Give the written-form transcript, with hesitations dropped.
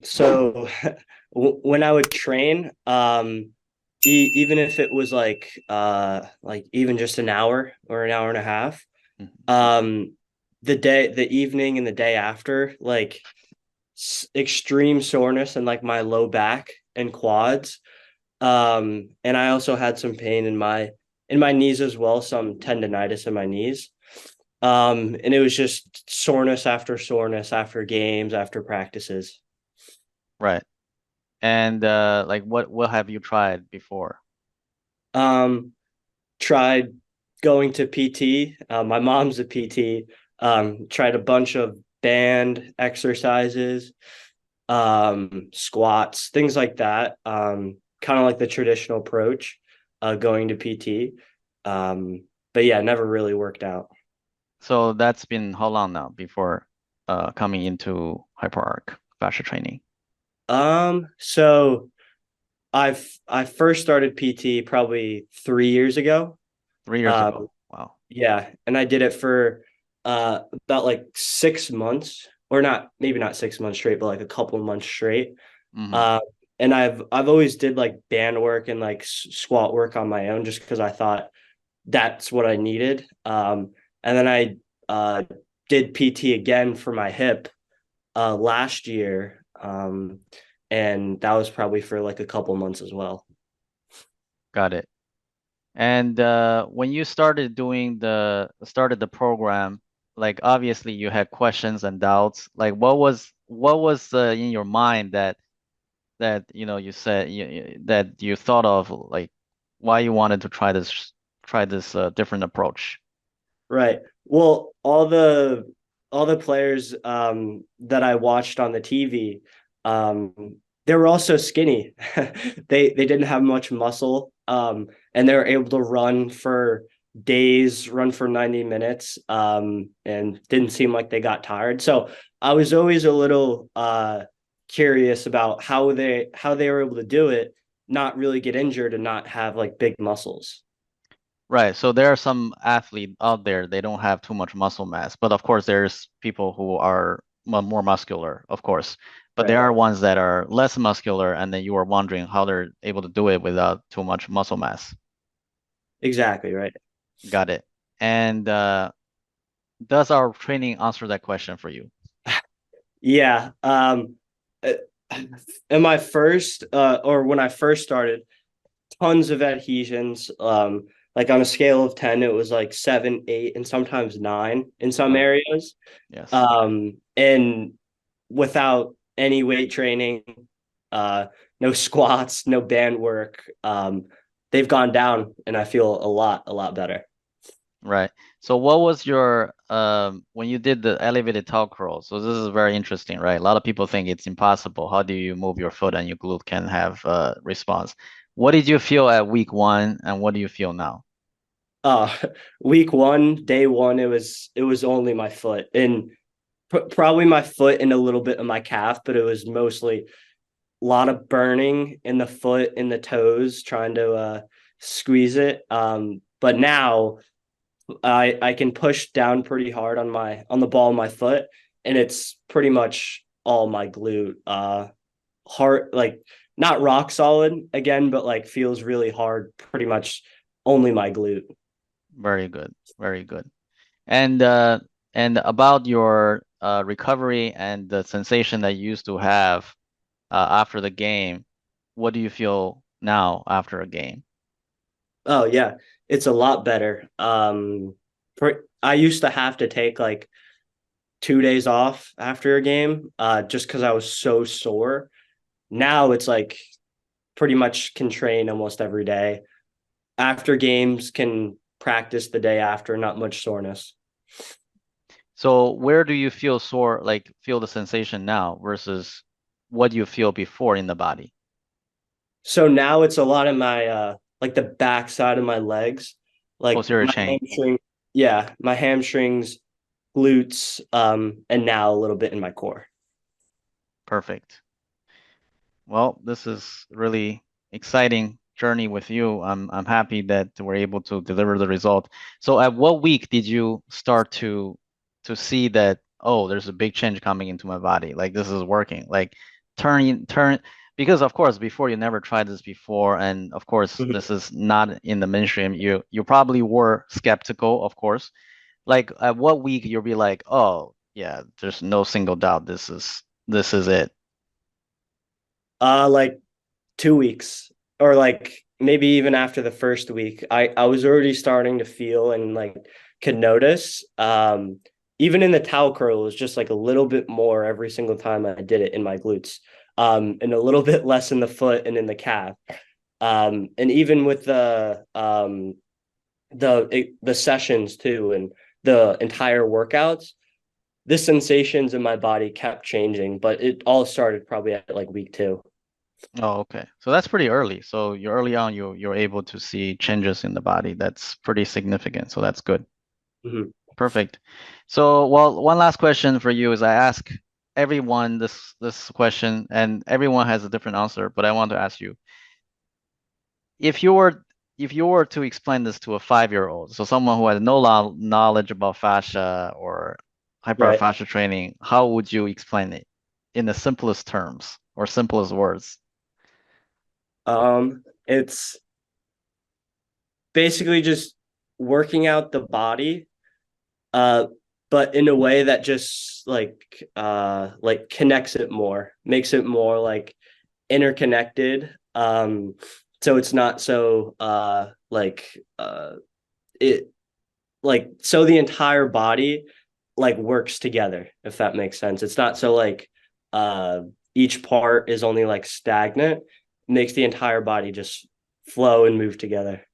So when I would train, even if it was like even just an hour or an hour and a half, Mhm. um, the evening and the day after, like extreme soreness in like my low back and quads. And I also had some pain in my knees as well, some tendonitis in my knees. And it was just soreness after games, after practices. Right. And like what have you tried before? Um, Tried going to PT. My mom's a PT. Tried a bunch of band exercises, squats, things like that. Kind of like the traditional approach, going to PT. But yeah, never really worked out. So that's been how long now before coming into Hyperarch Fascia Training? So I first started PT probably 3 years ago. 3 years Um, ago. Wow. Yeah, and I did it for about like 6 months, or not, maybe not 6 months straight, but like a couple of months straight. Hmm. Uh, and I've always did like band work and like squat work on my own just because I thought that's what I needed. And then I did PT again for my hip last year, and that was probably for like a couple months as well. Got it. And when you started the program, like obviously you had questions and doubts. Like what was in your mind that you said that you thought of like why you wanted to try this different approach? Right. Well, all the players that I watched on the TV, they were also skinny. They didn't have much muscle, and they were able to run for days, run for 90 minutes, and didn't seem like they got tired. So I was always a little curious about how they were able to do it, not really get injured and not have like big muscles. Right. So there are some athletes out there, they don't have too much muscle mass, but of course there's people who are more muscular, of course. But there Right. are ones that are less muscular, and then you are wondering how they're able to do it without too much muscle mass. Exactly, right. Got it. And does our training answer that question for you? Yeah. Uh, in my first or when I first started, tons of adhesions. Like on a scale of 10, it was like 7, 8, and sometimes 9 in some Oh, areas. yes. And without any weight training, uh, no squats, no band work, they've gone down, and I feel a lot better. Right. So what was your when you did the elevated talk crawl? So this is very interesting, right? A lot of people think it's impossible. How do you move your foot and your glute can have response? What did you feel at week 1 and what do you feel now? Uh, Week one, day one, it was only my foot and probably my foot and a little bit of my calf, but it was mostly a lot of burning in the foot and the toes, trying to squeeze it. But now I can push down pretty hard on the ball of my foot, and it's pretty much all my glute. Hard, like not rock solid again, but like feels really hard. Pretty much only my glute. Very good. Very good. And about your recovery and the sensation that you used to have after the game, what do you feel now after a game? Oh yeah, it's a lot better. I used to have to take like 2 days off after a game, just because I was so sore. Now it's like pretty much can train almost every day. After games, can practice the day after, not much soreness. So where do you feel sore, like feel the sensation now versus what you feel before in the body? So now it's a lot of my like the back side of my legs, like Posterior my chain. hamstring. Yeah, my hamstrings, glutes, and now a little bit in my core. Perfect. Well, this is really exciting journey with you. I'm happy that we're able to deliver the result. So at what week did you start to see that, oh, there's a big change coming into my body? Like this is working. Like turn because of course before you never tried this before, and of course Mhm. this is not in the mainstream. You probably were skeptical, of course. Like at what week you'll be like, oh yeah, there's no single doubt this is it. Like 2 weeks, or like maybe even after the first week, I was already starting to feel and like could notice. Even in the towel curl, it was just like a little bit more every single time I did it in my glutes, and a little bit less in the foot and in the calf. And even with the sessions too, and the entire workouts, the sensations in my body kept changing, but it all started probably at like week 2. Oh, okay. So that's pretty early. So you early on you're able to see changes in the body. That's pretty significant. So that's good. Mhm. Perfect. So, well, one last question for you is I ask everyone this question and everyone has a different answer, but I want to ask you, if you were if you were to explain this to a 5-year-old, so someone who has no knowledge about fascia or hyperarch Right. fascia training, how would you explain it in the simplest terms or simplest words? It's basically just working out the body, uh, but in a way that just like connects it more, makes it more like interconnected. So it's not so it like so the entire body like works together, if that makes sense. It's not so like uh each part is only like stagnant. It makes the entire body just flow and move together.